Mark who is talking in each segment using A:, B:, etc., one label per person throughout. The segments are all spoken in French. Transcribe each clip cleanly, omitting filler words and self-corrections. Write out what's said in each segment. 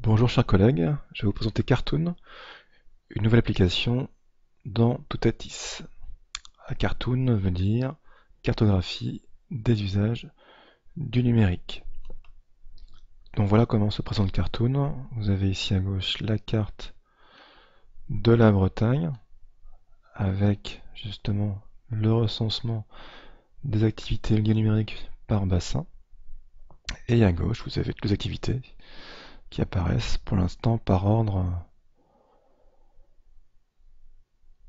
A: Bonjour chers collègues, je vais vous présenter Cartoon, une nouvelle application dans Toutatis. Cartoon veut dire cartographie des usages du numérique. Donc voilà comment se présente Cartoon. Vous avez ici à gauche la carte de la Bretagne avec justement le recensement des activités liées au numérique par bassin. Et à gauche, vous avez toutes les activités qui apparaissent pour l'instant par ordre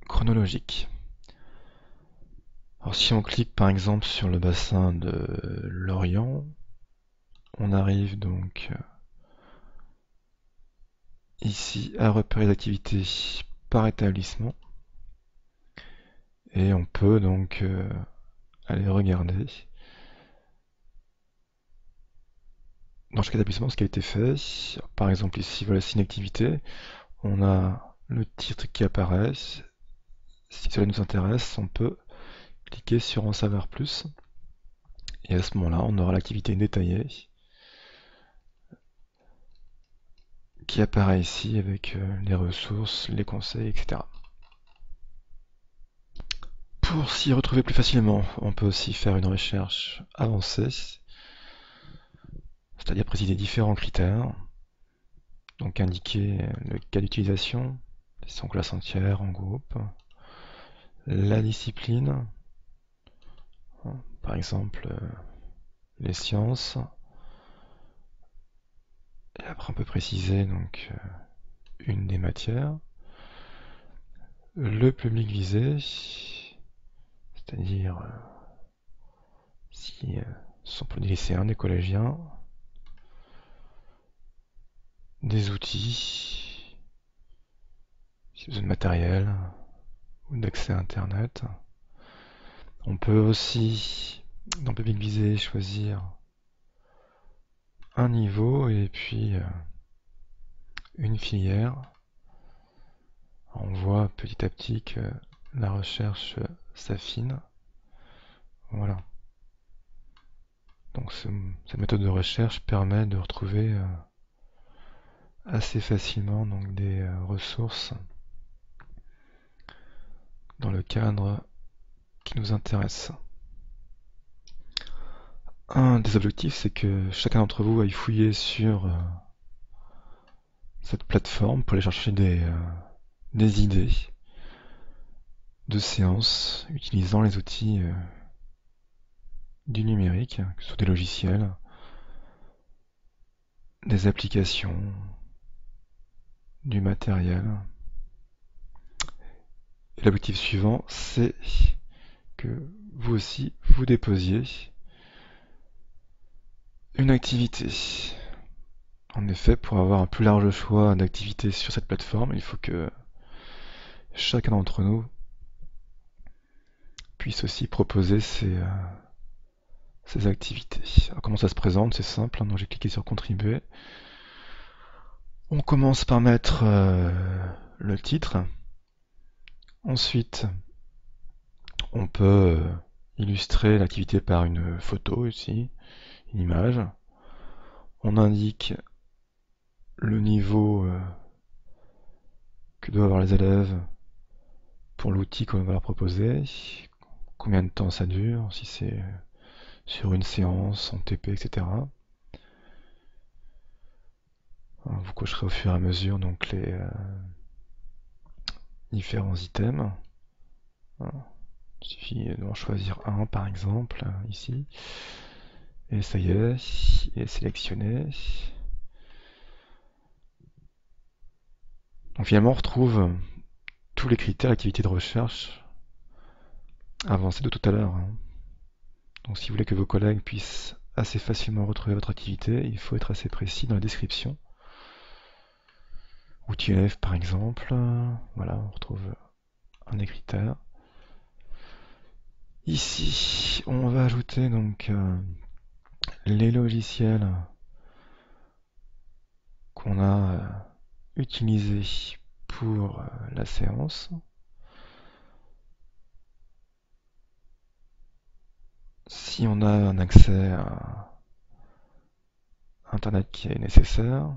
A: chronologique. Alors si on clique par exemple sur le bassin de l'Orient, on arrive donc ici à repérer les activités par établissement et on peut donc aller regarder dans chaque établissement ce qui a été fait. Par exemple ici, voilà, c'est une activité, on a le titre qui apparaît. Si cela nous intéresse, on peut cliquer sur en savoir plus et à ce moment-là, on aura l'activité détaillée qui apparaît ici avec les ressources, les conseils, etc. Pour s'y retrouver plus facilement, on peut aussi faire une recherche avancée, c'est-à-dire préciser différents critères, donc indiquer le cas d'utilisation, si c'est en classe entière, en groupe, la discipline, par exemple les sciences, et après on peut préciser donc une des matières, le public visé, c'est-à-dire si ce sont pour des lycéens, des collégiens, des outils, si besoin de matériel ou d'accès à Internet. On peut aussi, dans public visé, choisir un niveau et puis une filière. On voit petit à petit que la recherche s'affine. Voilà. Donc cette méthode de recherche permet de retrouver assez facilement donc des ressources dans le cadre qui nous intéresse. Un des objectifs, c'est que chacun d'entre vous aille fouiller sur cette plateforme pour aller chercher des idées de séances utilisant les outils du numérique, que ce soit des logiciels, des applications, du matériel. Et l'objectif suivant, c'est que vous aussi, vous déposiez une activité. En effet, pour avoir un plus large choix d'activités sur cette plateforme, il faut que chacun d'entre nous puisse aussi proposer ses activités. Alors, comment ça se présente? C'est simple, hein, donc j'ai cliqué sur contribuer. On commence par mettre le titre. Ensuite, on peut illustrer l'activité par une photo ici, une image. On indique le niveau que doivent avoir les élèves pour l'outil qu'on va leur proposer, combien de temps ça dure, si c'est sur une séance, en TP, etc. Vous cocherez au fur et à mesure donc les différents items. Il suffit d'en choisir un par exemple, ici. Et ça y est, il est sélectionné. Donc finalement on retrouve tous les critères d'activité de recherche avancés de tout à l'heure. Donc si vous voulez que vos collègues puissent assez facilement retrouver votre activité, il faut être assez précis dans la description. Outil élève par exemple, voilà, on retrouve un des critères. Ici, on va ajouter donc les logiciels qu'on a utilisés pour la séance. Si on a un accès à Internet qui est nécessaire,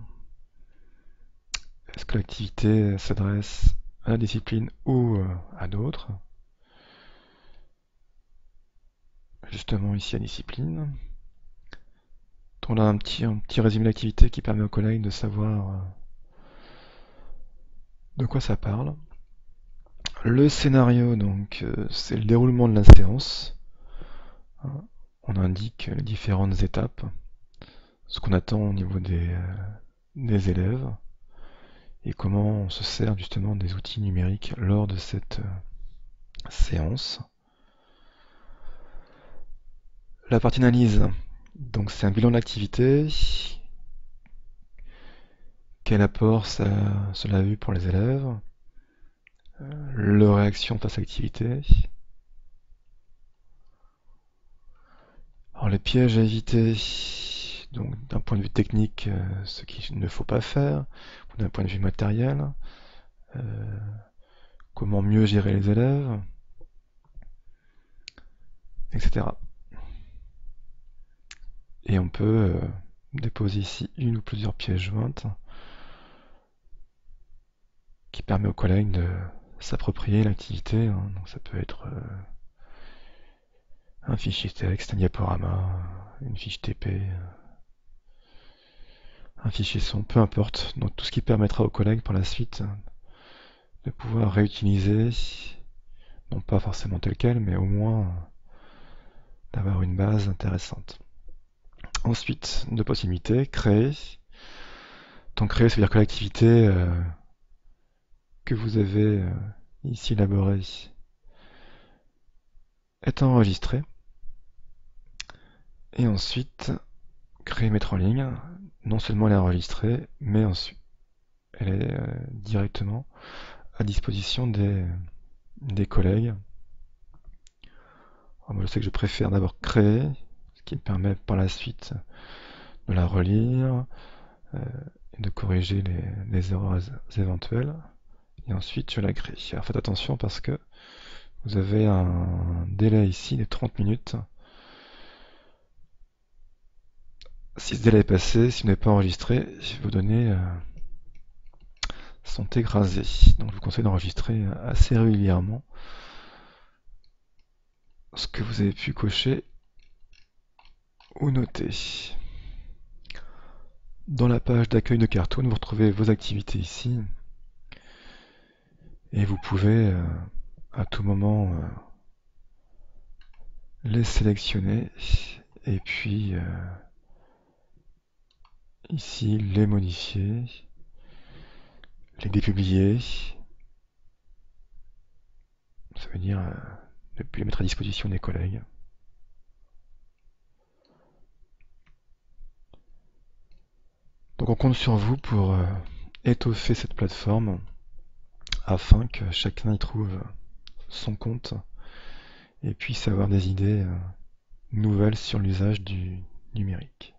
A: Est-ce que l'activité s'adresse à la discipline ou à d'autres? Justement ici à discipline. On a un petit résumé d'activité qui permet aux collègues de savoir de quoi ça parle. Le scénario, donc, c'est le déroulement de la séance. On indique les différentes étapes, ce qu'on attend au niveau des élèves et comment on se sert justement des outils numériques lors de cette séance. La partie analyse, donc c'est un bilan d'activité. Quel apport cela a eu pour les élèves, leur réaction face à l'activité. Alors les pièges à éviter, donc d'un point de vue technique, ce qu'il ne faut pas faire, ou d'un point de vue matériel, comment mieux gérer les élèves, etc. Et on peut déposer ici une ou plusieurs pièces jointes qui permet aux collègues de s'approprier l'activité. Donc ça peut être un fichier texte, un diaporama, une fiche TP, un fichier son, peu importe. Donc tout ce qui permettra aux collègues par la suite de pouvoir réutiliser, non pas forcément tel quel, mais au moins d'avoir une base intéressante. Ensuite, deux possibilités, créer. Donc créer, ça veut dire que l'activité que vous avez ici élaborée est enregistrée. Et ensuite, créer, mettre en ligne. Non seulement elle est enregistrée, mais ensuite elle est directement à disposition des collègues. Alors moi, je sais que je préfère d'abord créer, ce qui me permet par la suite de la relire et de corriger les erreurs éventuelles. Et ensuite, je la crée. Alors faites attention parce que vous avez un délai ici de 30 minutes. Si ce délai est passé, si vous n'avez pas enregistré, vos données sont écrasées. Donc je vous conseille d'enregistrer assez régulièrement ce que vous avez pu cocher ou noter. Dans la page d'accueil de Cartoon, vous retrouvez vos activités ici. Et vous pouvez à tout moment les sélectionner et puis ici les modifier, les dépublier. Ça veut dire ne plus les mettre à disposition des collègues. Donc on compte sur vous pour étoffer cette plateforme afin que chacun y trouve son compte et puisse avoir des idées nouvelles sur l'usage du numérique.